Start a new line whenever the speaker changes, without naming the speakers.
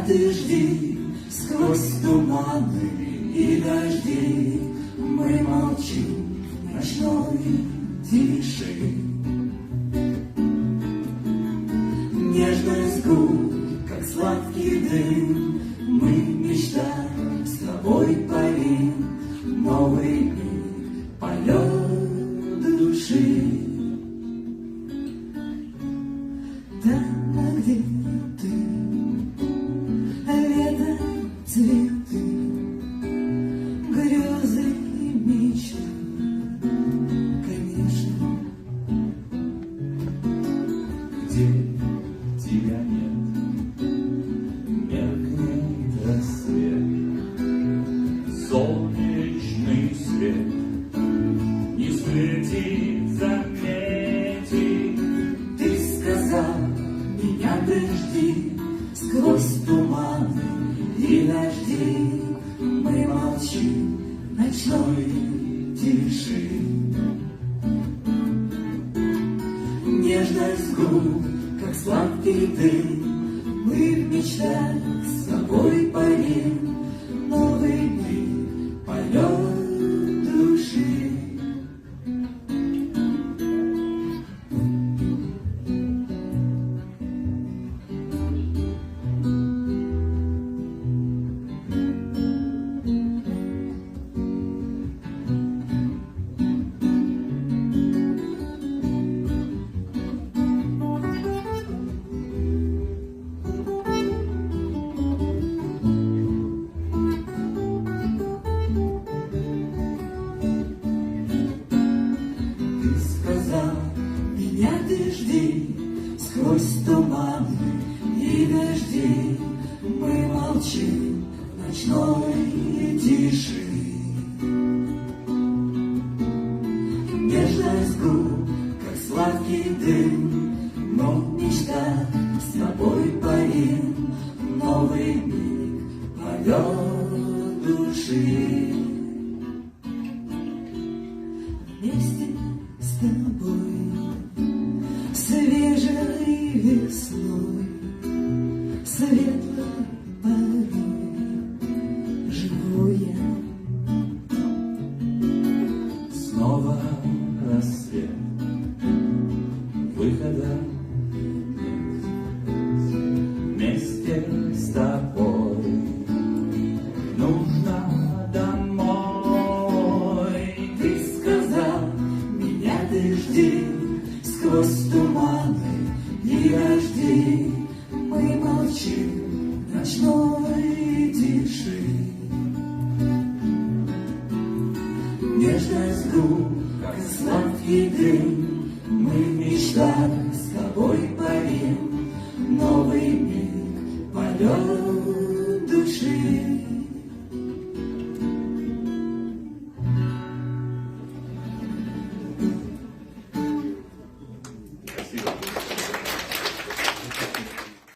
ты жди, сквозь туманы и дожди мы молчим в ночной тиши. Нежность губ, как сладкий дым, мы мечтаем с тобой парим, новый миг, полет души. Там, где ты, лето, цветы, грезы и мечты, конечно.
Где тебя нет, меркнет рассвет, солнечный свет не светит, замети.
Ты сказал, меня ты жди, сквозь туманы и дожди мы молчим в ночной тиши. Нежность губ, как сладкий дым, мы в мечтах с тобой парим, новый миг, полет души. Меня ты жди, сквозь туманы и дожди мы молчим в ночной тиши. Нежность губ, как сладкий дым, но в мечтах с тобой парим, новый миг, полет души. Вместе с тобой свежей весной, светлой порой живу я.
Снова рассвет, выхода нет. Вместе с тобой нужно домой.
Ты сказал, меня ты жди, сквозь туманы и дожди мы молчим в ночной тиши. Нежность губ, как сладкий дым, мы в мечтах с тобой парим, новый миг, полет души.